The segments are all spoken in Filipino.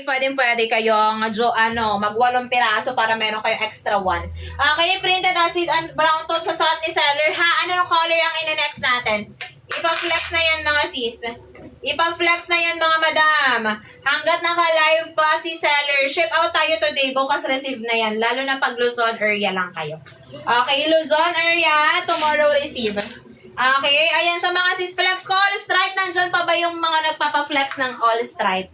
pwede kayong mag-8 piraso para meron kayong extra 1. Okay, printed acid and brown tone sa suot ni seller. Ha, ano color ang ine-next natin? Ipa-flex na yan mga sis. Ipa-flex na yan mga madam. Hanggat naka-live pa si seller, ship out tayo today. Bukas receive na yan. Lalo na pag Luzon area lang kayo. Okay, Luzon area, tomorrow receive. Okay, ayan siya mga sis. Flex ko all stripe. Nandyan pa ba yung mga nagpapa-flex ng all stripe?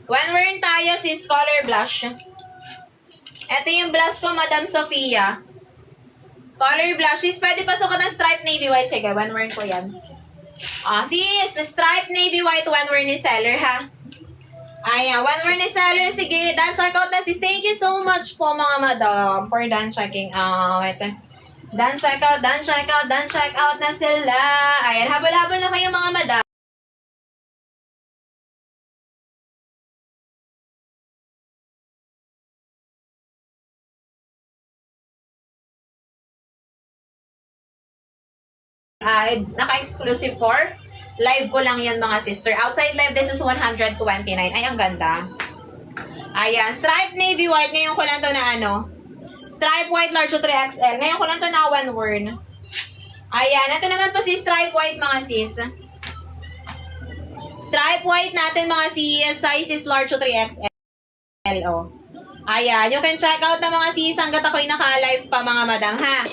When we're in tayo sis, color blush. Ito yung blush ko, Madam Sofia. Color blush. Sis, pwede pasukat ng stripe navy white. Sige, when we're ko yan. Sis, stripe navy white when we're ni seller, ha? Ayan, when we're ni seller, sige, done check out na sis. Thank you so much po mga madam for done checking out. Done check out na sila. Ayan, habol-habol na kayo mga madam. Naka-exclusive for live ko lang yan mga sister. Outside live, this is 129. Ay, ang ganda. Ayan, stripe navy white. Ngayon ko lang to na stripe white large 3XL. Ngayon ko lang to na one word. Ayan, ito naman po si stripe white mga sis. Stripe white natin mga sis. Size is large 3XL. Ayan, you can check out na mga sis hanggat ako'y naka-live pa mga madam, ha?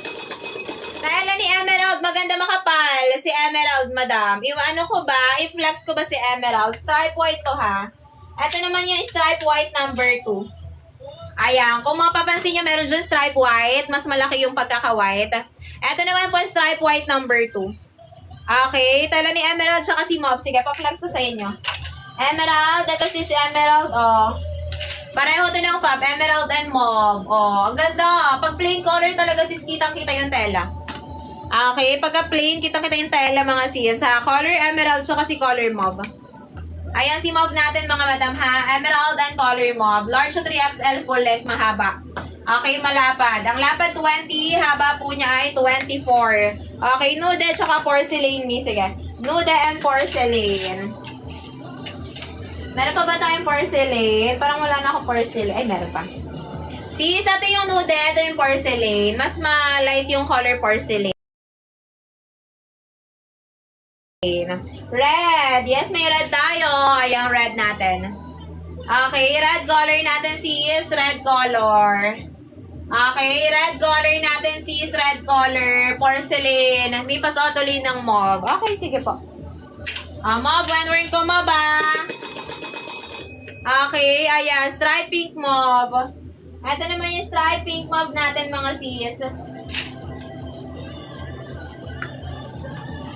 Tela ni Emerald, maganda makapal. Si Emerald, madam. Ano ko ba? I-flex ko ba si Emerald? Stripe white to, ha? Ito naman yung stripe white number 2. Ayan. Kung mapapansin nyo, meron dyan stripe white. Mas malaki yung pagkaka-white. Ito naman po stripe white number 2. Okay. Tela ni Emerald tsaka si Mob. Sige, pa-flex ko sa inyo. Emerald. Ito si Emerald. Pareho din ng fab. Emerald and Mob. Ang ganda. Pag plain color talaga sis, kitang-kita yung tela. Okay, pagka plain, kita-kita yung tela mga sis. Color emerald, so kasi color mob. Ayan si mob natin mga madam ha. Emerald and color mob. Large 3XL full length, mahaba. Okay, malapad. Ang lapad 20, haba po niya ay 24. Okay, nude tsaka porcelain, miss. Sige. Nude and porcelain. Meron pa ba tayong porcelain? Parang wala na ako porcelain. Ay, meron pa. Sis, ito yung nude, ito yung porcelain. Mas ma-light yung color porcelain. Red. Yes, may red tayo. Ayan, red natin. Okay, red color natin sis. Red color. Okay, red color natin sis. Red color. Porcelain. May pasotolin ng mob. Okay, sige po. Mob, when we're ko mob Okay, ayan. Stripe pink mob. Ito naman yung stripe pink mob natin mga sis.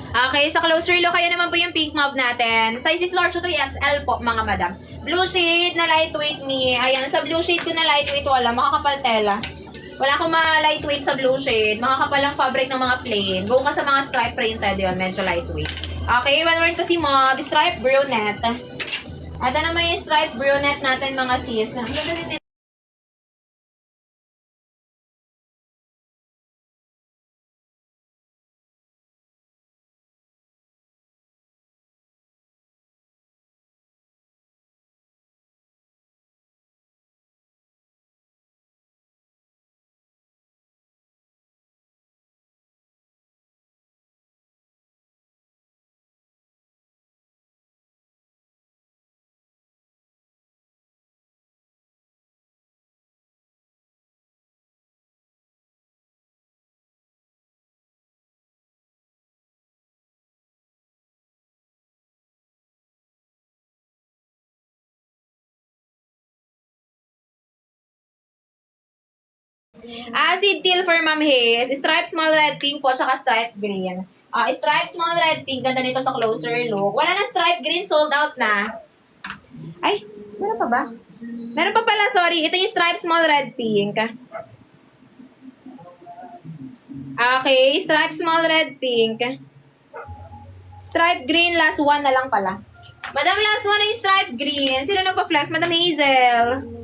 Okay, sa closer look, kaya naman po yung pink mob natin. Size is large 3XL po, mga madam. Blue shade na lightweight me. Ayan, sa blue shade ko na lightweight, wala. Makakapal tela. Wala akong lightweight sa blue shade. Makakapal ang fabric ng mga plain. Go ka sa mga stripe printed yun, medyo lightweight. Okay, one word ko si mob. Stripe brunette. Ito naman yung stripe brunette natin, mga sis. Ang ganda din. Acid teal for Ma'am Haze. Stripe small red pink po, tsaka stripe green. Stripe small red pink. Ganda nito sa closer look. Wala na stripe green. Sold out na. Ay, meron pa ba? Meron pa pala, sorry. Ito yung stripe small red pink. Okay, stripe small red pink. Stripe green, last one na lang pala. Madam, last one ay stripe green. Sino nagpa-flex? Madam Hazel.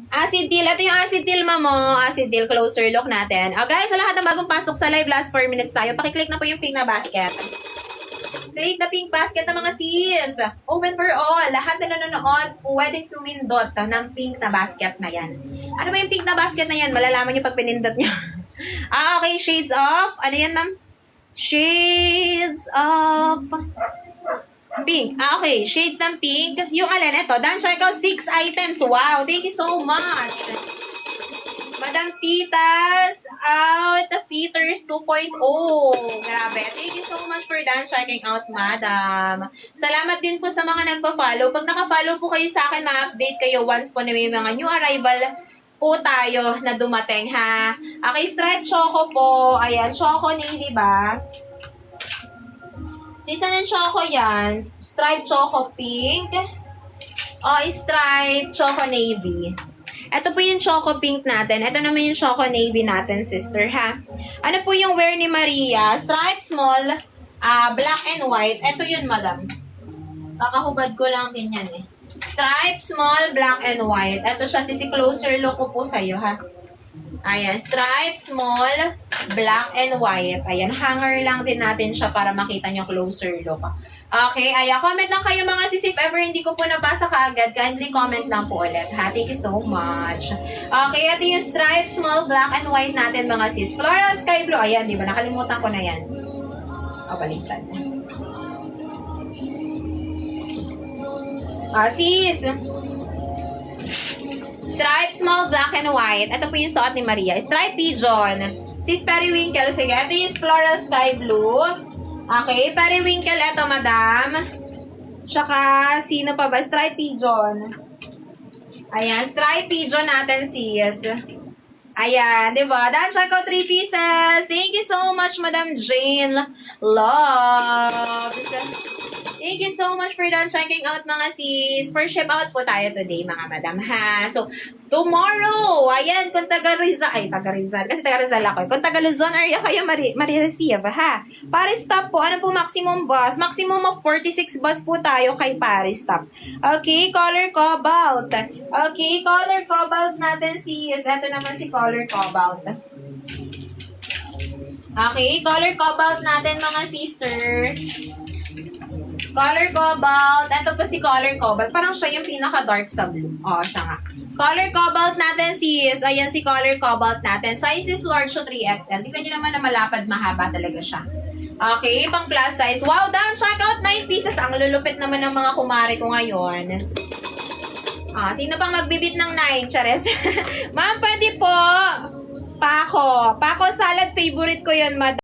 Acid teal. Ito yung acid teal, mamo. Acid teal. Closer look natin. Guys, sa lahat ng bagong pasok sa live, last 4 minutes tayo. Pakiclick na po yung pink na basket. Click the pink basket ng mga sis. Open for all. Lahat na nanonood, pwedeng tumindot ng pink na basket na yan. Ano ba yung pink na basket na yan? Malalaman nyo pag pinindot nyo. Okay, shades of, ano yan ma'am? Shades of pink. Okay, shades ng pink. Yung alin, ito. Dan, check out 6 items. Wow, thank you so much. Madam Titas, out the Featers 2.0. Grabe. Thank you so much for dan checking out, madam. Salamat din po sa mga nagpa-follow. Pag naka-follow po kayo sa akin, ma-update kayo once po na may mga new arrival po tayo na dumating, ha? Okay, stripe choco po. Ayan, choco navy ba? Season ng choco yan. Stripe choco pink. O, stripe choco navy. Ito po yung choco pink natin. Ito naman yung choco navy natin, sister, ha? Ano po yung wear ni Maria? Stripe small, black and white. Ito yun, madam. Kakahubad ko lang din yan, eh. Stripe small, black and white. Ito siya, sisi closer look ko po sa'yo, ha? Ayan, stripe small, black and white. Ayan, hanger lang din natin siya para makita nyo closer look. Okay, ayan, comment lang kayo mga sis if ever hindi ko po nabasa kaagad. Kindly comment lang po ulit, ha? Thank you so much. Okay, ito yung stripe small, black and white natin mga sis. Floral sky blue. Ayan, di ba? Nakalimutan ko na yan. Baliktad. Sis. Stripe, small, black and white. Ito po yung suot ni Maria. Stripe pigeon. Sis Periwinkle. Sige, ito yung floral sky blue. Okay, Periwinkle. Ito, madam. Tsaka, sino pa ba? Stripe pigeon. Ayan, stripe pigeon natin, sis. Ayan, di ba? Dan, check out 3 pieces. Thank you so much, Madam Jane. Loves. Thank you so much for done checking out, mga sis. For ship out po tayo today, mga madam, ha? So, tomorrow, ayan, kung taga-Rizal, kasi taga-Rizal ako. Kung taga-Luzon area kayo, marireceive, ha? Paris stop po, ano po maximum bus? Maximum of 46 bus po tayo kay Paris stop. Okay, color cobalt. Okay, color cobalt natin, sis. Ito naman si color cobalt. Okay, color cobalt natin, mga sister. Color cobalt. Ito po si color cobalt. Parang siya yung pinaka-dark sa blue. Oo, siya nga. Color cobalt natin, sis. Ayan si color cobalt natin. Size is large to 3XL. Tingnan nyo naman na malapad, mahaba talaga siya. Okay, pang plus size. Wow, Dan, check out 9 pieces. Ang lulupit naman ng mga kumare ko ngayon. Sino pang magbibit ng 9? Chares. Ma'am, pwede po. Pako. Pako salad, favorite ko yun, madam.